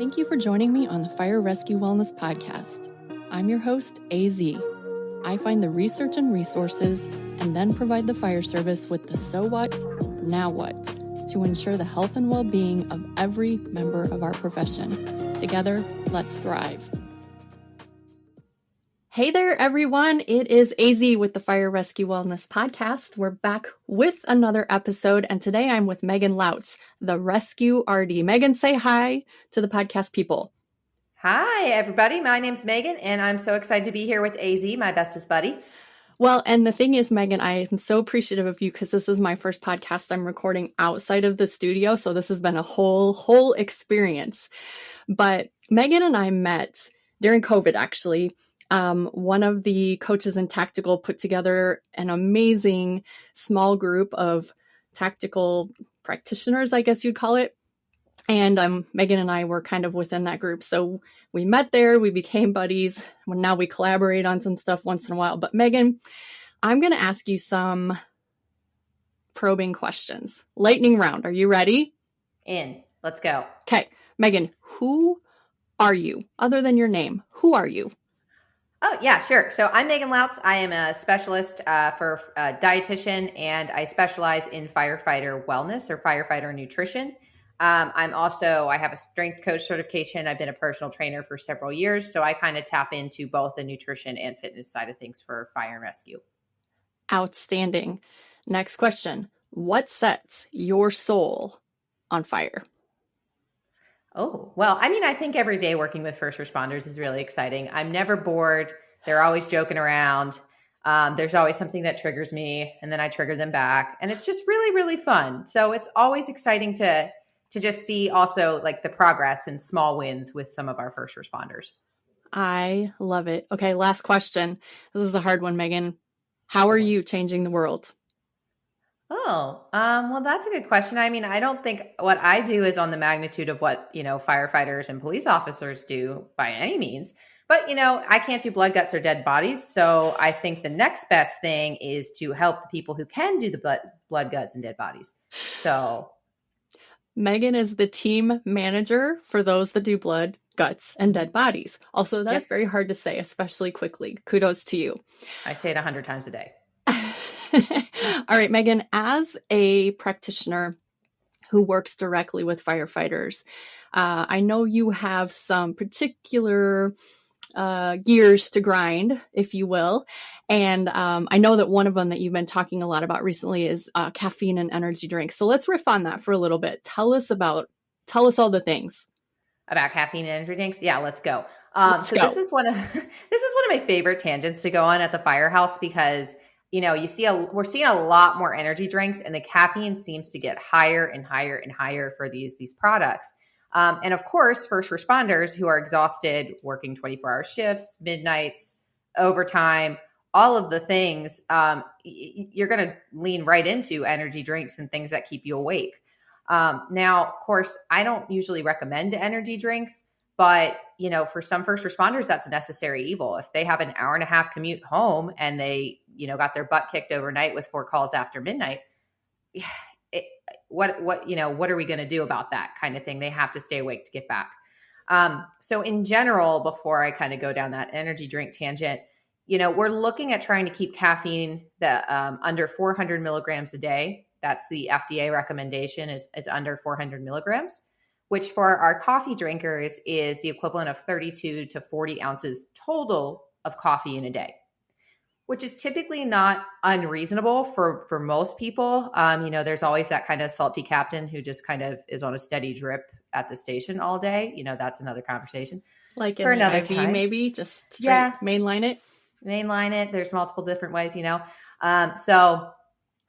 Thank you for joining me on the Fire Rescue Wellness Podcast. I'm your host, AZ. I find the research and resources and then provide the fire service with the so what, now what, to ensure the health and well-being of every member of our profession. Together, let's thrive. Hey there, everyone. It is AZ with the Fire Rescue Wellness Podcast. We're back with another episode, and today I'm with Megan Lautz, the Rescue RD. Megan, say hi to the podcast people. Hi, everybody. My name's Megan, and I'm so excited to be here with AZ, my bestest buddy. Well, and the thing is, Megan, I am so appreciative of you because this is my first podcast I'm recording outside of the studio, so this has been a whole experience. But Megan and I met during COVID, actually. One of the coaches in Tactical put together an amazing small group of tactical practitioners, I guess you'd call it. And Megan and I were kind of within that group. So we met there, we became buddies. Well, now we collaborate on some stuff once in a while. But Megan, I'm going to ask you some probing questions. Lightning round. Are you ready? In. Let's go. Okay. Megan, who are you? Other than your name, who are you? Oh, yeah, sure. So I'm Megan Lautz. I am a specialist for dietitian, and I specialize in firefighter wellness or firefighter nutrition. I have a strength coach certification. I've been a personal trainer for several years, so I kind of tap into both the nutrition and fitness side of things for fire and rescue. Outstanding. Next question. What sets your soul on fire? Oh, well, I think every day working with first responders is really exciting. I'm never bored. They're always joking around. There's always something that triggers me, and then I trigger them back. And it's just really, really fun. So it's always exciting to just see also like the progress and small wins with some of our first responders. I love it. Okay, last question. This is a hard one, Megan. How are you changing the world? Oh, well, that's a good question. I don't think what I do is on the magnitude of what, firefighters and police officers do by any means. But, I can't do blood, guts, or dead bodies. So I think the next best thing is to help the people who can do the blood, guts, and dead bodies. So Megan is the team manager for those that do blood, guts, and dead bodies. Also, that's very hard to say, especially quickly. Kudos to you. I say it 100 times a day. All right, Megan, as a practitioner who works directly with firefighters, I know you have some particular gears to grind, if you will. And I know that one of them that you've been talking a lot about recently is caffeine and energy drinks. So let's riff on that for a little bit. Tell us all the things. About caffeine and energy drinks? Yeah, let's go. Let's go. This is one of my favorite tangents to go on at the firehouse because we're seeing a lot more energy drinks, and the caffeine seems to get higher and higher and higher for these products. And of course, first responders who are exhausted, working 24-hour shifts, midnights, overtime, all of the things, you're going to lean right into energy drinks and things that keep you awake. Now, of course, I don't usually recommend energy drinks, but for some first responders, that's a necessary evil. If they have an hour and a half commute home and they, got their butt kicked overnight with 4 calls after midnight, what are we going to do about that kind of thing? They have to stay awake to get back. So in general, before I kind of go down that energy drink tangent, we're looking at trying to keep caffeine under 400 milligrams a day. That's the FDA recommendation is under 400 milligrams, which for our coffee drinkers is the equivalent of 32 to 40 ounces total of coffee in a day, which is typically not unreasonable for most people. There's always that kind of salty captain who just kind of is on a steady drip at the station all day. That's another conversation. Like for another IV, time. Maybe just straight mainline it. Mainline it. There's multiple different ways, So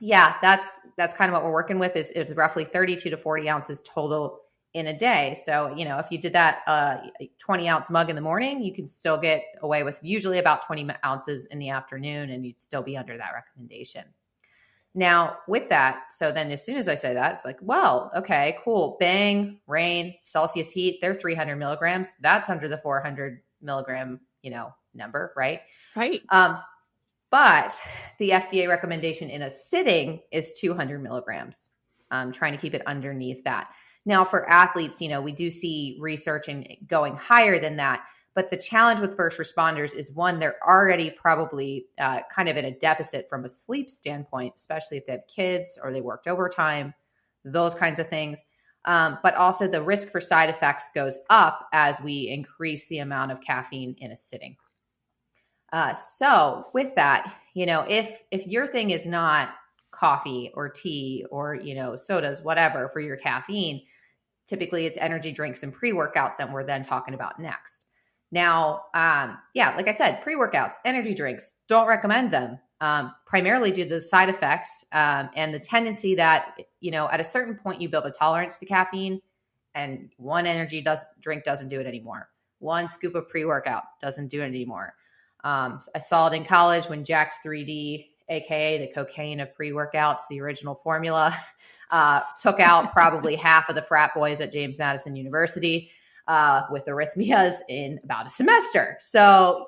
yeah, that's kind of what we're working with is roughly 32 to 40 ounces total in a day. So, if you did that 20 ounce mug in the morning, you can still get away with usually about 20 ounces in the afternoon, and you'd still be under that recommendation. Now with that, so then as soon as I say that, it's like, well, okay, cool. Bang, rain, Celsius heat, they're 300 milligrams. That's under the 400 milligram, number, right? Right. But the FDA recommendation in a sitting is 200 milligrams. Trying to keep it underneath that. Now for athletes, we do see research and going higher than that. But the challenge with first responders is, one, they're already probably kind of in a deficit from a sleep standpoint, especially if they have kids or they worked overtime, those kinds of things. But also the risk for side effects goes up as we increase the amount of caffeine in a sitting. So with that, if your thing is not coffee or tea or, sodas, whatever for your caffeine, typically it's energy drinks and pre-workouts that we're then talking about next. Now, like I said, pre-workouts, energy drinks, don't recommend them, primarily due to the side effects and the tendency that, at a certain point you build a tolerance to caffeine, and one energy drink doesn't do it anymore. One scoop of pre-workout doesn't do it anymore. I saw it in college when Jacked 3D, aka the cocaine of pre-workouts, the original formula, took out probably half of the frat boys at James Madison University with arrhythmias in about a semester. So,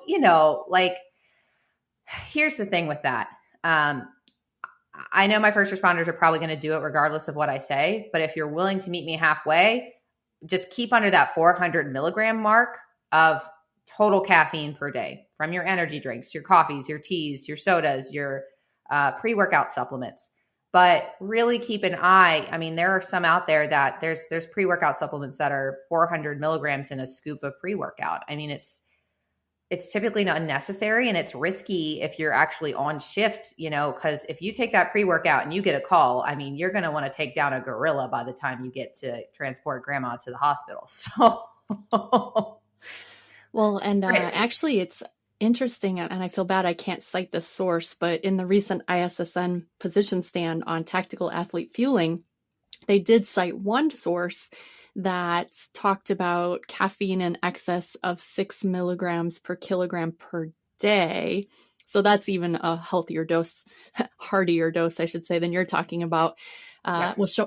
here's the thing with that. I know my first responders are probably going to do it regardless of what I say, but if you're willing to meet me halfway, just keep under that 400 milligram mark of total caffeine per day from your energy drinks, your coffees, your teas, your sodas, your pre-workout supplements. But really keep an eye. I mean, there are some out there that there's pre-workout supplements that are 400 milligrams in a scoop of pre-workout. I mean, it's typically not necessary, and it's risky if you're actually on shift, because if you take that pre-workout and you get a call, I mean, you're going to want to take down a gorilla by the time you get to transport grandma to the hospital. So, well, and actually it's interesting, and I feel bad I can't cite the source, but in the recent ISSN position stand on tactical athlete fueling, they did cite one source that talked about caffeine in excess of 6 milligrams per kilogram per day. So that's even a healthier dose, heartier dose, I should say, than you're talking about,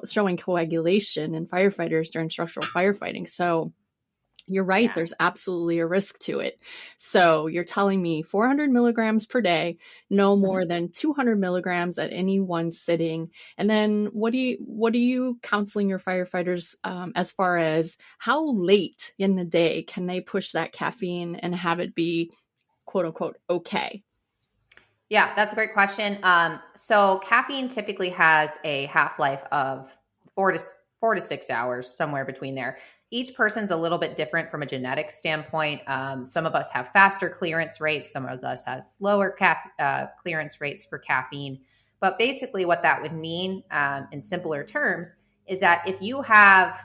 showing coagulation in firefighters during structural firefighting. So you're right. Yeah. There's absolutely a risk to it. So you're telling me 400 milligrams per day, no more than 200 milligrams at any one sitting. And then what are you counseling your firefighters as far as how late in the day can they push that caffeine and have it be quote unquote okay? Yeah, that's a great question. So caffeine typically has a half-life of 4 to 6 hours, somewhere between there. Each person's a little bit different from a genetic standpoint. Some of us have faster clearance rates. Some of us have slower clearance rates for caffeine. But basically what that would mean in simpler terms is that if you have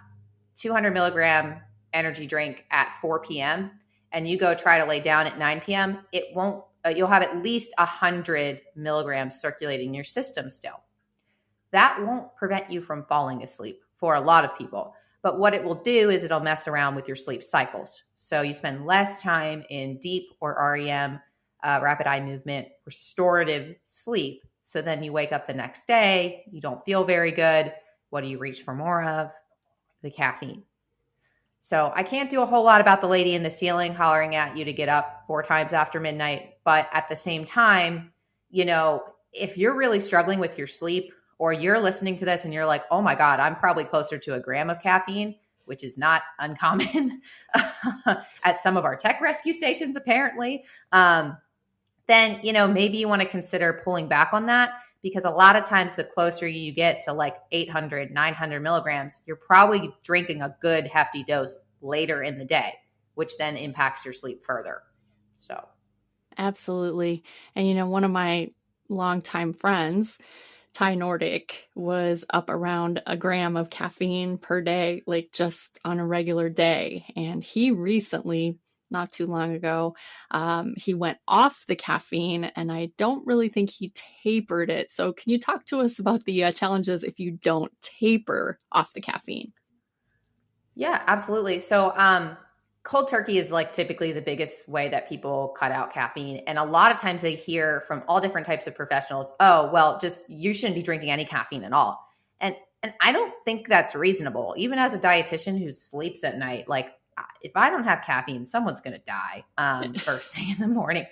200 milligram energy drink at 4 p.m. and you go try to lay down at 9 p.m., it won't. You'll have at least 100 milligrams circulating in your system still. That won't prevent you from falling asleep for a lot of people. But what it will do is it'll mess around with your sleep cycles. So you spend less time in deep or REM, rapid eye movement, restorative sleep. So then you wake up the next day, you don't feel very good. What do you reach for more of? The caffeine. So I can't do a whole lot about the lady in the ceiling hollering at you to get up 4 times after midnight. But at the same time, if you're really struggling with your sleep, or you're listening to this and you're like, oh my God, I'm probably closer to a gram of caffeine, which is not uncommon at some of our tech rescue stations, apparently, then, maybe you want to consider pulling back on that, because a lot of times the closer you get to like 800, 900 milligrams, you're probably drinking a good hefty dose later in the day, which then impacts your sleep further. So. Absolutely. And, one of my longtime friends, Ty Nordic, was up around a gram of caffeine per day, like just on a regular day. And he recently, not too long ago, he went off the caffeine, and I don't really think he tapered it. So can you talk to us about the challenges if you don't taper off the caffeine? Yeah, absolutely. So, cold turkey is like typically the biggest way that people cut out caffeine. And a lot of times they hear from all different types of professionals, oh, well, just you shouldn't be drinking any caffeine at all. And I don't think that's reasonable. Even as a dietitian who sleeps at night, like if I don't have caffeine, someone's going to die first thing in the morning.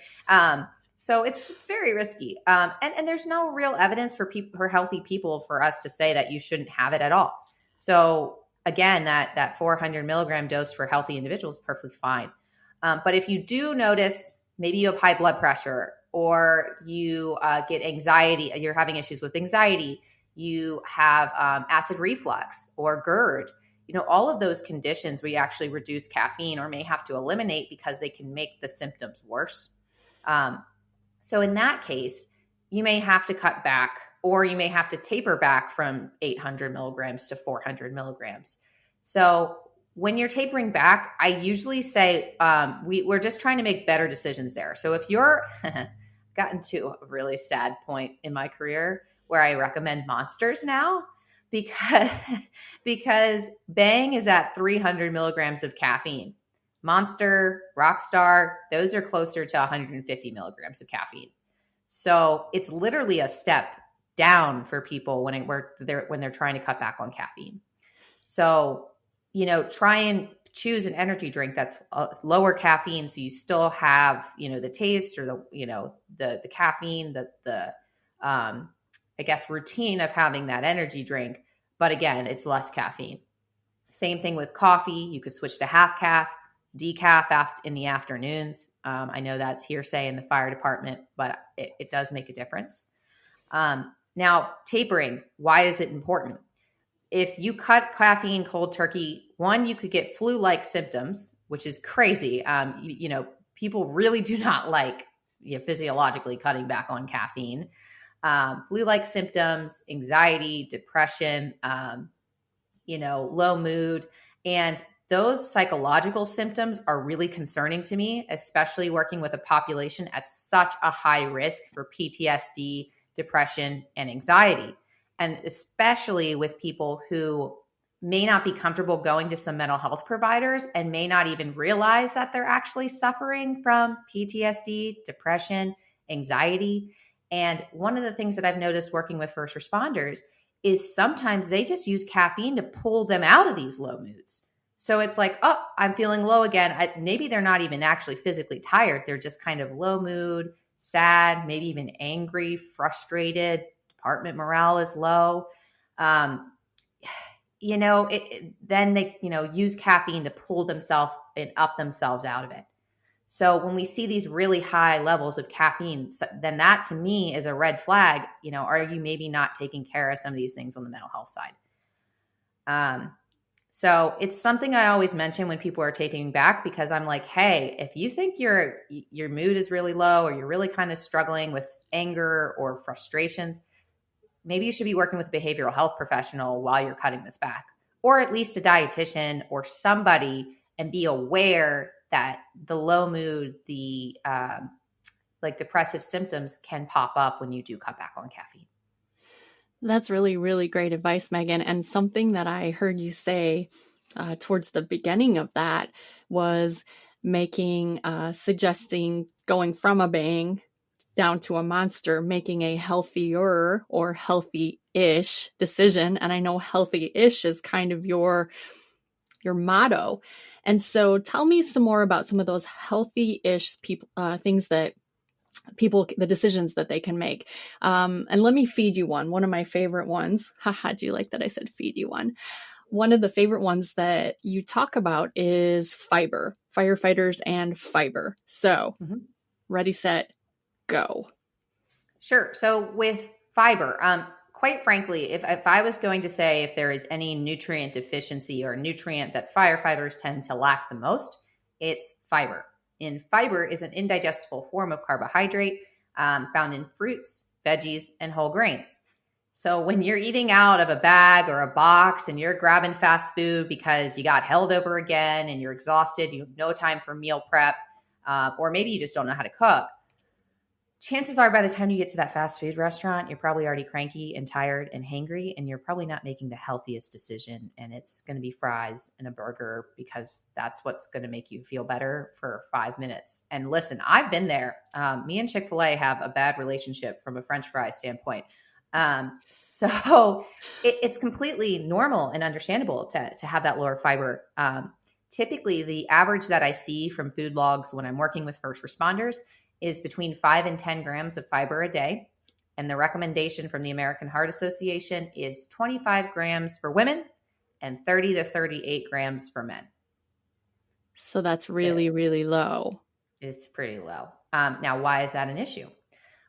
So it's very risky. And there's no real evidence for healthy people for us to say that you shouldn't have it at all. So again, that 400 milligram dose for healthy individuals is perfectly fine. But if you do notice, maybe you have high blood pressure, or you get anxiety, you're having issues with anxiety, you have acid reflux or GERD, all of those conditions we actually reduce caffeine or may have to eliminate because they can make the symptoms worse. So in that case, you may have to cut back, or you may have to taper back from 800 milligrams to 400 milligrams. So when you're tapering back, I usually say we're just trying to make better decisions there. So if you're gotten to a really sad point in my career where I recommend Monsters now, because Bang is at 300 milligrams of caffeine. Monster, Rockstar, those are closer to 150 milligrams of caffeine. So it's literally a step down for people when they're trying to cut back on caffeine. So, try and choose an energy drink that's lower caffeine, so you still have, the taste or the caffeine, the I guess routine of having that energy drink, but again, it's less caffeine. Same thing with coffee. You could switch to half calf, decaf in the afternoons. I know that's hearsay in the fire department, but it does make a difference. Now, tapering, why is it important? If you cut caffeine cold turkey, one, you could get flu-like symptoms, which is crazy. People really do not like physiologically cutting back on caffeine. Flu-like symptoms, anxiety, depression, low mood, and those psychological symptoms are really concerning to me, especially working with a population at such a high risk for PTSD, depression, and anxiety. And especially with people who may not be comfortable going to some mental health providers and may not even realize that they're actually suffering from PTSD, depression, anxiety. And one of the things that I've noticed working with first responders is sometimes they just use caffeine to pull them out of these low moods. So it's like, oh, I'm feeling low again. Maybe they're not even actually physically tired. They're just kind of low mood, sad, maybe even angry, frustrated. Department morale is low. Then they, use caffeine to pull themselves and up themselves out of it. So when we see these really high levels of caffeine, then that to me is a red flag. Are you maybe not taking care of some of these things on the mental health side? So it's something I always mention when people are taping back, because I'm like, hey, if you think your mood is really low, or you're really kind of struggling with anger or frustrations, maybe you should be working with a behavioral health professional while you're cutting this back, or at least a dietitian or somebody, and be aware that the low mood, the depressive symptoms can pop up when you do cut back on caffeine. That's really, really great advice, Megan. And something that I heard you say towards the beginning of that was suggesting going from a Bang down to a Monster, making a healthier or healthy-ish decision. And I know healthy-ish is kind of your motto. And so tell me some more about some of those healthy-ish things that the decisions that they can make. And let me feed you one of my favorite ones. Haha, do you like that I said feed you one? One of the favorite ones that you talk about is fiber, firefighters and fiber. So ready, set, go. Sure. So with fiber, quite frankly, if I was going to say if there is any nutrient deficiency or nutrient that firefighters tend to lack the most, it's fiber. And fiber is an indigestible form of carbohydrate found in fruits, veggies, and whole grains. So when you're eating out of a bag or a box and you're grabbing fast food because you got held over again and you're exhausted, you have no time for meal prep, or maybe you just don't know how to cook, chances are by the time you get to that fast food restaurant, you're probably already cranky and tired and hangry, and you're probably not making the healthiest decision. And it's going to be fries and a burger because that's what's going to make you feel better for 5 minutes. And listen, I've been there. Me and Chick-fil-A have a bad relationship from a French fry standpoint. So it's completely normal and understandable to have that lower fiber. Typically, the average that I see from food logs when I'm working with first responders is between 5 and 10 grams of fiber a day. And the recommendation from the American Heart Association is 25 grams for women and 30 to 38 grams for men. So that's really, really low. It's pretty low. Now, why is that an issue?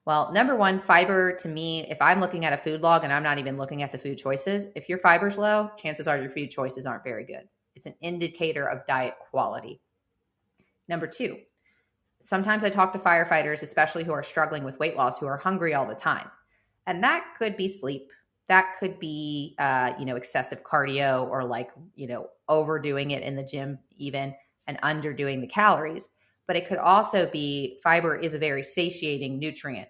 Well, number one, fiber to me, if I'm looking at a food log and I'm not even looking at the food choices, if your fiber's low, chances are your food choices aren't very good. It's an indicator of diet quality. Number two, sometimes I talk to firefighters, especially who are struggling with weight loss, who are hungry all the time. And that could be sleep. That could be, excessive cardio or overdoing it in the gym even and underdoing the calories. But it could also be fiber is a very satiating nutrient.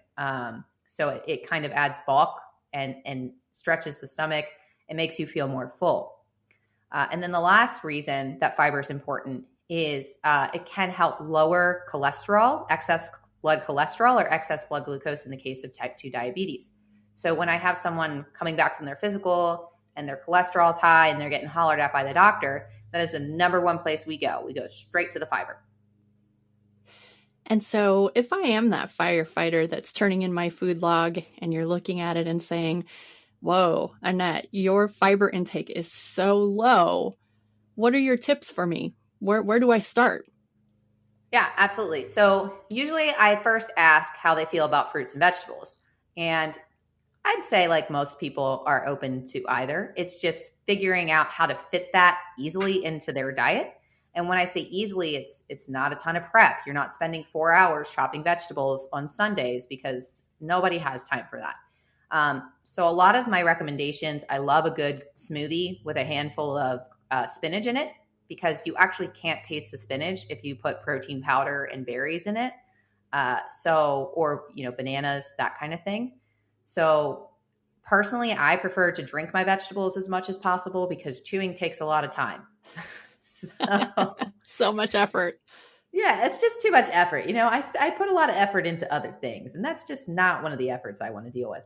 So it kind of adds bulk and stretches the stomach and makes you feel more full. And then the last reason that fiber is important is it can help lower cholesterol, excess blood cholesterol or excess blood glucose in the case of type 2 diabetes. So when I have someone coming back from their physical and their cholesterol is high and they're getting hollered at by the doctor, that is the number one place we go. We go straight to the fiber. And so if I am that firefighter that's turning in my food log and you're looking at it and saying, whoa, Annette, your fiber intake is so low. What are your tips for me? Where do I start? Yeah, absolutely. So usually I first ask how they feel about fruits and vegetables. And I'd say like most people are open to either. It's just figuring out how to fit that easily into their diet. And when I say easily, it's not a ton of prep. You're not spending 4 hours chopping vegetables on Sundays because nobody has time for that. So a lot of my recommendations, I love a good smoothie with a handful of spinach in it because you actually can't taste the spinach if you put protein powder and berries in it. Or bananas, that kind of thing. So personally, I prefer to drink my vegetables as much as possible because chewing takes a lot of time. So much effort. Yeah, it's just too much effort. I put a lot of effort into other things, and that's just not one of the efforts I want to deal with.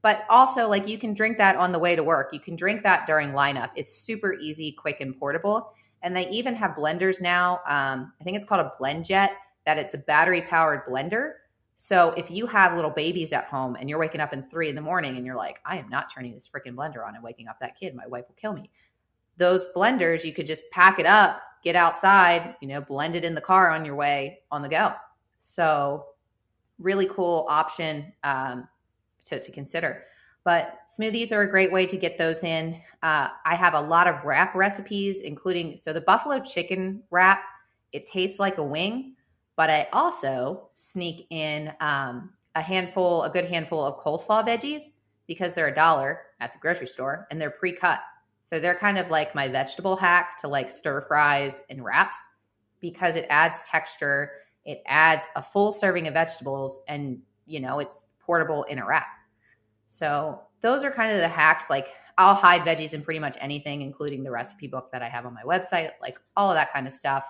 But also, you can drink that on the way to work. You can drink that during lineup. It's super easy, quick, and portable. And they even have blenders now. I think it's called a blend jet, that it's a battery-powered blender. So if you have little babies at home and you're waking up in 3 a.m. and you're like, I am not turning this freaking blender on and waking up that kid. My wife will kill me. Those blenders, you could just pack it up, get outside, blend it in the car on your way on the go. So really cool option to consider. But smoothies are a great way to get those in. I have a lot of wrap recipes, including, so the buffalo chicken wrap, it tastes like a wing, but I also sneak in a good handful of coleslaw veggies because they're $1 at the grocery store and they're pre-cut. So they're kind of like my vegetable hack to stir fries and wraps because it adds texture. It adds a full serving of vegetables and, it's portable in a wrap. So those are kind of the hacks. I'll hide veggies in pretty much anything, including the recipe book that I have on my website, all of that kind of stuff.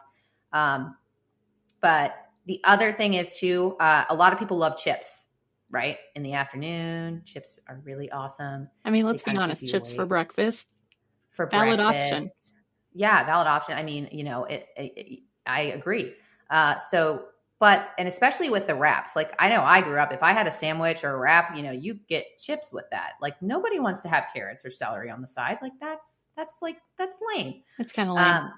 But the other thing is too, a lot of people love chips, right? In the afternoon, chips are really awesome. I mean, let's be honest, chips for breakfast. For valid breakfast. Option. Yeah, valid option. I mean, I agree. And especially with the wraps, I know I grew up, if I had a sandwich or a wrap, you get chips with that. Nobody wants to have carrots or celery on the side. That's lame. It's kind of lame.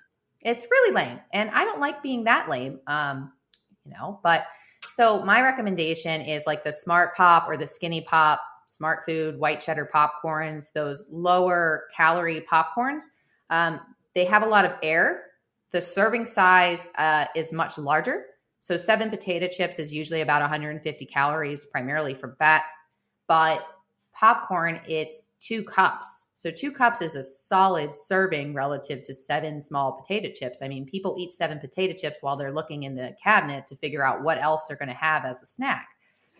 It's really lame. And I don't like being that lame. But so my recommendation is the Smart Pop or the Skinny Pop, Smart Food, white cheddar popcorns, those lower calorie popcorns. They have a lot of air. The serving size is much larger. So 7 potato chips is usually about 150 calories, primarily from fat. But popcorn, it's 2 cups. So 2 cups is a solid serving relative to 7 small potato chips. I mean, people eat 7 potato chips while they're looking in the cabinet to figure out what else they're going to have as a snack.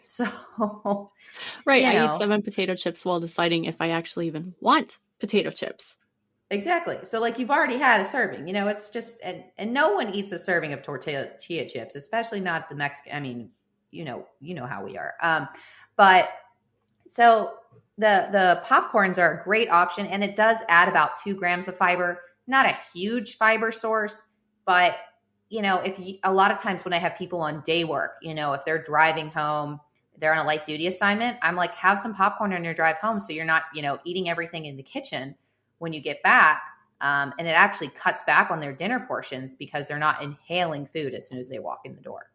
So, right. I eat 7 potato chips while deciding if I actually even want potato chips. Exactly. So you've already had a serving, it's just, and no one eats a serving of tortilla chips, especially not the Mexican. I mean, you know how we are. But so the popcorns are a great option and it does add about 2 grams of fiber, not a huge fiber source, but a lot of times when I have people on day work, if they're driving home, they're on a light duty assignment, I'm have some popcorn on your drive home. So you're not, eating everything in the kitchen. when you get back. And it actually cuts back on their dinner portions because they're not inhaling food as soon as they walk in the door.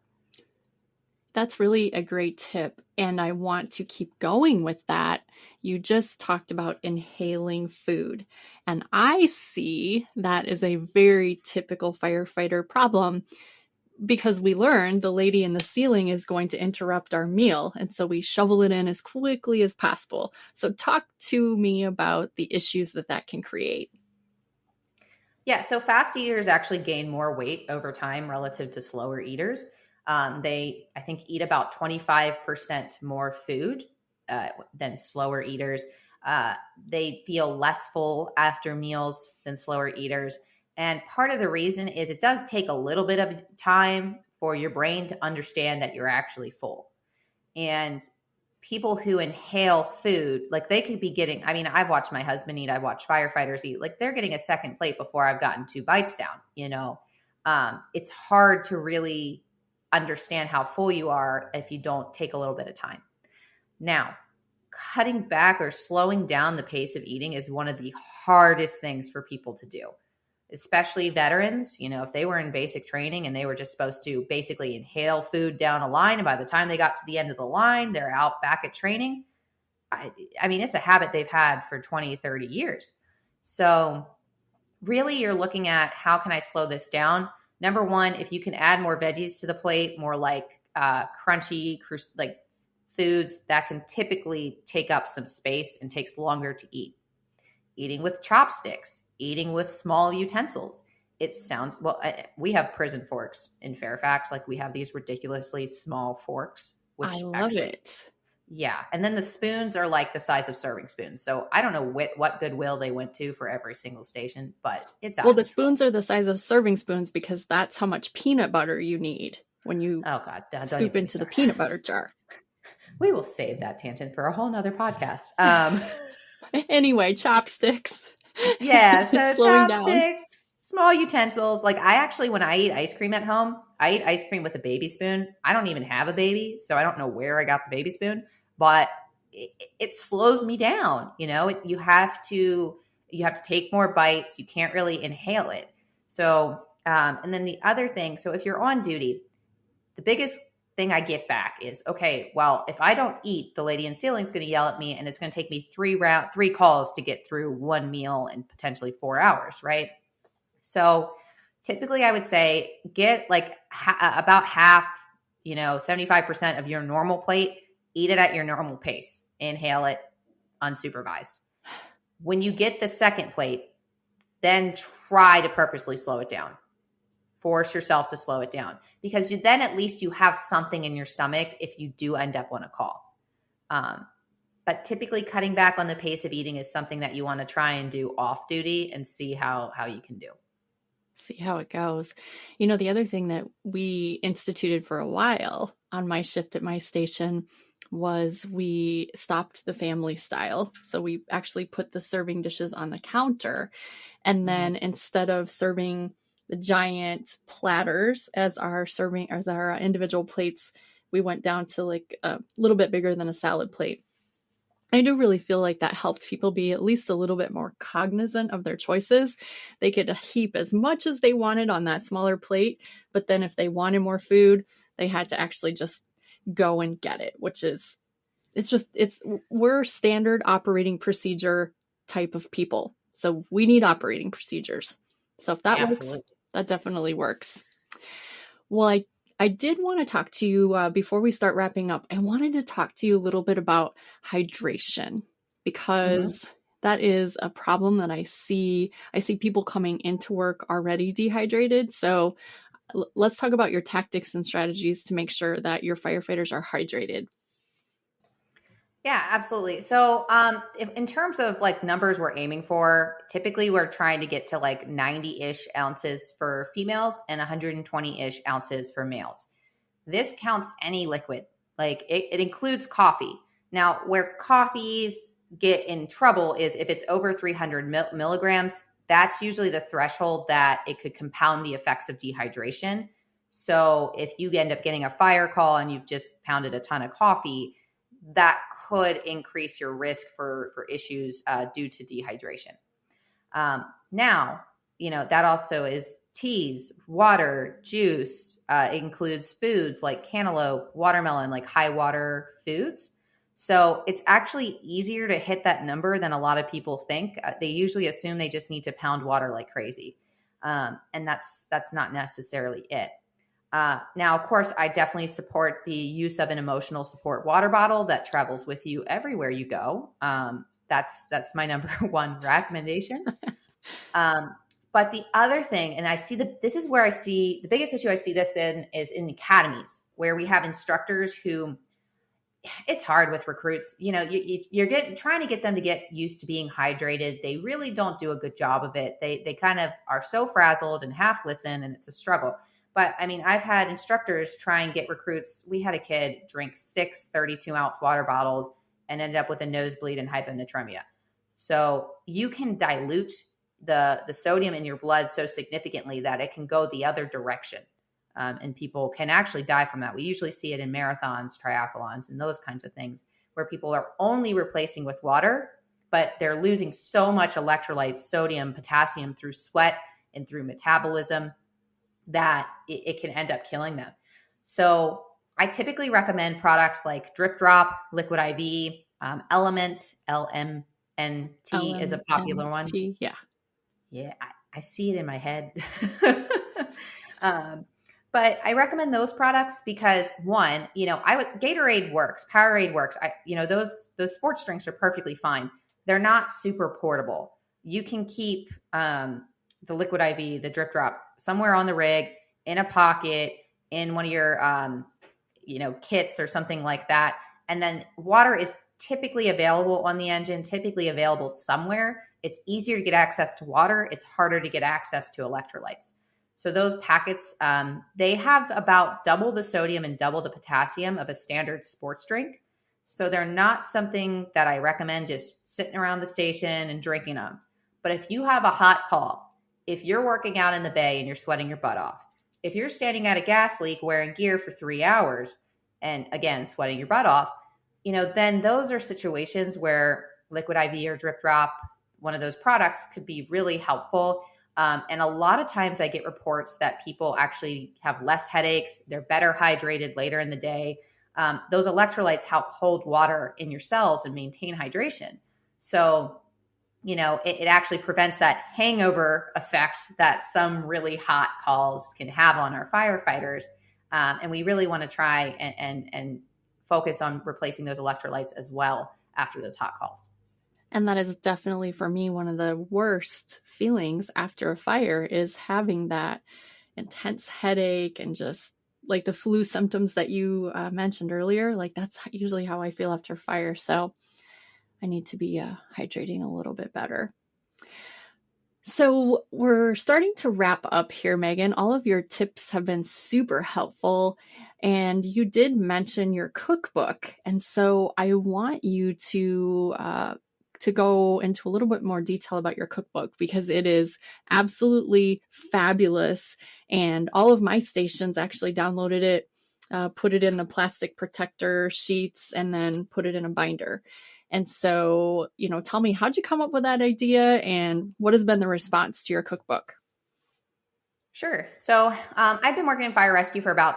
That's really a great tip, and I want to keep going with that. You just talked about inhaling food, and I see that as a very typical firefighter problem because we learned the lady in the ceiling is going to interrupt our meal, and so we shovel it in as quickly as possible. So talk to me about the issues that can create. Yeah, so fast eaters actually gain more weight over time relative to slower eaters. They, I think, eat about 25% more food than slower eaters. They feel less full after meals than slower eaters. And part of the reason is it does take a little bit of time for your brain to understand that you're actually full. And people who inhale food, like they could be getting, I mean, I've watched my husband eat, I've watched firefighters eat, like they're getting a second plate before I've gotten 2 bites down, you know. It's hard to really understand how full you are if you don't take a little bit of time. Now, cutting back or slowing down the pace of eating is one of the hardest things for people to do, especially veterans. You know, if they were in basic training and they were just supposed to basically inhale food down a line, and by the time they got to the end of the line, they're out back at training. I mean, it's a habit they've had for 20, 30 years. So really you're looking at how can I slow this down? Number one, if you can add more veggies to the plate, more like crunchy, like foods that can typically take up some space and takes longer to eat. Eating with chopsticks, eating with small utensils. It sounds, well, we have prison forks in Fairfax. Like we have these ridiculously small forks, which I love actually, it. yeah. And then the spoons are like the size of serving spoons. So I don't know what Goodwill they went to for every single station, but it's out Well, of the control. spoons are the size of serving spoons because that's how much peanut butter you need when you Oh God, don't scoop even get me into the started. peanut butter jar. We will save that tangent for a whole nother podcast. Anyway, chopsticks. Yeah, so Slowing down. chopsticks, small utensils. Like I actually, when I eat ice cream at home, I eat ice cream with a baby spoon. I don't even have a baby, so I don't know where I got the baby spoon, but it slows me down. You know, you have to take more bites. You can't really inhale it. So, and then the other thing, so if you're on duty, the biggest thing I get back is, okay, well, if I don't eat, the lady in ceiling is going to yell at me, and it's going to take me 3 calls to get through one meal and potentially 4 hours, right? So typically I would say get like about half, 75% of your normal plate, eat it at your normal pace, inhale it unsupervised. When you get the second plate, then try to purposely slow it down. Force yourself to slow it down, because then at least you have something in your stomach if you do end up on a call. But typically cutting back on the pace of eating is something that you want to try and do off duty and see how you can do. See how it goes. You know, the other thing that we instituted for a while on my shift at my station was we stopped the family style. So we actually put the serving dishes on the counter. And then instead of serving the giant platters as our individual plates, we went down to like a little bit bigger than a salad plate. I do really feel like that helped people be at least a little bit more cognizant of their choices. They could heap as much as they wanted on that smaller plate, but then if they wanted more food, they had to actually just go and get it, which is, we're standard operating procedure type of people. So we need operating procedures. So if that works, that definitely works. Well, I did want to talk to you before we start wrapping up. I wanted to talk to you a little bit about hydration, because that is a problem that I see. I see people coming into work already dehydrated. So let's talk about your tactics and strategies to make sure that your firefighters are hydrated. Yeah, absolutely. So in terms of like numbers we're aiming for, typically we're trying to get to like 90-ish ounces for females and 120-ish ounces for males. This counts any liquid. Like it includes coffee. Now, where coffees get in trouble is if it's over 300 milligrams. That's usually the threshold that it could compound the effects of dehydration. So if you end up getting a fire call and you've just pounded a ton of coffee, that could increase your risk for issues due to dehydration. Now, that also is teas, water, juice. It includes foods like cantaloupe, watermelon, like high water foods. So it's actually easier to hit that number than a lot of people think. They usually assume they just need to pound water like crazy. And that's not necessarily it. Now, of course, I definitely support the use of an emotional support water bottle that travels with you everywhere you go. That's my number one recommendation. But the other thing, and this is where I see the biggest issue I see this in is in academies where we have instructors who it's hard with recruits. You're trying to get them to get used to being hydrated. They really don't do a good job of it. They kind of are so frazzled and half listen, and it's a struggle. But I mean, I've had instructors try and get recruits. We had a kid drink 6 32-ounce water bottles and ended up with a nosebleed and hyponatremia. So you can dilute the sodium in your blood so significantly that it can go the other direction. And people can actually die from that. We usually see it in marathons, triathlons, and those kinds of things where people are only replacing with water, but they're losing so much electrolytes, sodium, potassium through sweat and through metabolism that it can end up killing them. So I typically recommend products like Drip Drop, Liquid IV, Element, LMNT is a popular one. Yeah. Yeah, I see it in my head. But I recommend those products because one, Gatorade works, Powerade works. Those sports drinks are perfectly fine. They're not super portable. You can keep the Liquid IV, the Drip Drop somewhere on the rig, in a pocket, in one of your kits or something like that. And then water is typically available on the engine, typically available somewhere. It's easier to get access to water. It's harder to get access to electrolytes. So those packets, they have about double the sodium and double the potassium of a standard sports drink. So they're not something that I recommend just sitting around the station and drinking them. But if you have a hot call, if you're working out in the bay and you're sweating your butt off, if you're standing at a gas leak wearing gear for 3 hours and again, sweating your butt off, then those are situations where Liquid IV or Drip Drop, one of those products, could be really helpful. And a lot of times I get reports that people actually have less headaches. They're better hydrated later in the day. Those electrolytes help hold water in your cells and maintain hydration. So, it actually prevents that hangover effect that some really hot calls can have on our firefighters. And we really want to try and focus on replacing those electrolytes as well after those hot calls. And that is definitely for me one of the worst feelings after a fire is having that intense headache and just like the flu symptoms that you mentioned earlier. Like that's usually how I feel after fire. So I need to be hydrating a little bit better. So we're starting to wrap up here, Megan. All of your tips have been super helpful. And you did mention your cookbook. And so I want you to go into a little bit more detail about your cookbook because it is absolutely fabulous. And all of my stations actually downloaded it, put it in the plastic protector sheets, and then put it in a binder. And so, tell me, how'd you come up with that idea and what has been the response to your cookbook? Sure. So I've been working in fire rescue for about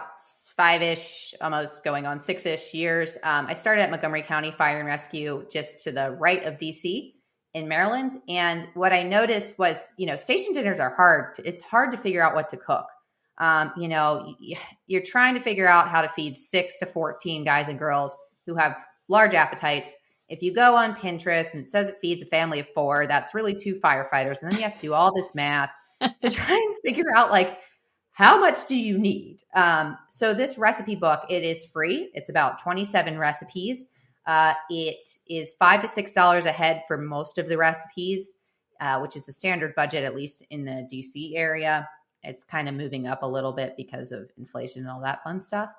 5-ish, almost going on 6-ish years. I started at Montgomery County Fire and Rescue just to the right of DC in Maryland. And what I noticed was, station dinners are hard. It's hard to figure out what to cook. You're trying to figure out how to feed 6 to 14 guys and girls who have large appetites. If you go on Pinterest and it says it feeds a family of 4, that's really 2 firefighters. And then you have to do all this math to try and figure out how much do you need? So this recipe book, it is free. It's about 27 recipes. It is $5 to $6 a head for most of the recipes, which is the standard budget, at least in the DC area. It's kind of moving up a little bit because of inflation and all that fun stuff.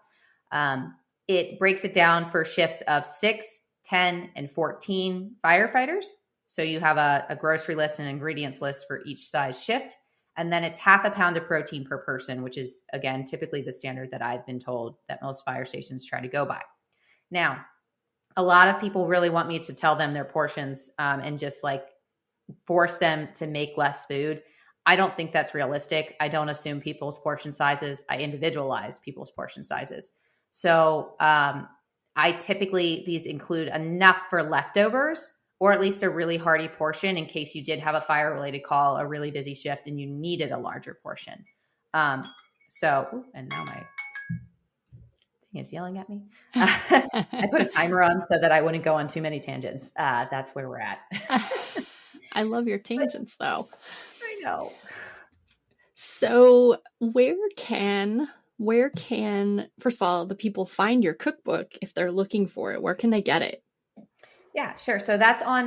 It breaks it down for shifts of 6, 10, and 14 firefighters. So you have a grocery list and ingredients list for each size shift. And then it's half a pound of protein per person, which is, again, typically the standard that I've been told that most fire stations try to go by. Now, a lot of people really want me to tell them their portions and just force them to make less food. I don't think that's realistic. I don't assume people's portion sizes. I individualize people's portion sizes. So I typically, these include enough for leftovers, or at least a really hearty portion in case you did have a fire-related call, a really busy shift, and you needed a larger portion. And now my thing is yelling at me. I put a timer on so that I wouldn't go on too many tangents. That's where we're at. I love your tangents, though. I know. So where can, first of all, the people find your cookbook if they're looking for it? Where can they get it? Yeah, sure. So that's on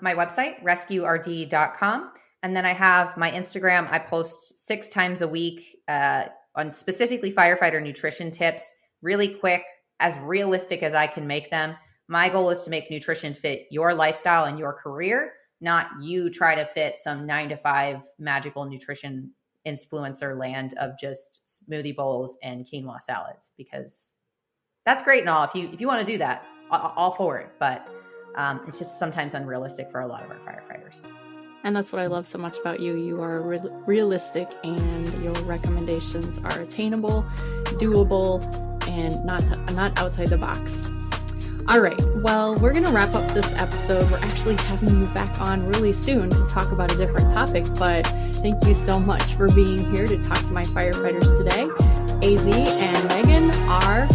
my website, rescuerd.com. And then I have my Instagram. I post 6 times a week on specifically firefighter nutrition tips, really quick, as realistic as I can make them. My goal is to make nutrition fit your lifestyle and your career, not you try to fit some 9-to-5 magical nutrition influencer land of just smoothie bowls and quinoa salads, because that's great and all. If you want to do that, all for it. But it's just sometimes unrealistic for a lot of our firefighters. And that's what I love so much about you. You are realistic, and your recommendations are attainable, doable, and not outside the box. All right. Well, we're going to wrap up this episode. We're actually having you back on really soon to talk about a different topic, but thank you so much for being here to talk to my firefighters today. AZ and Megan are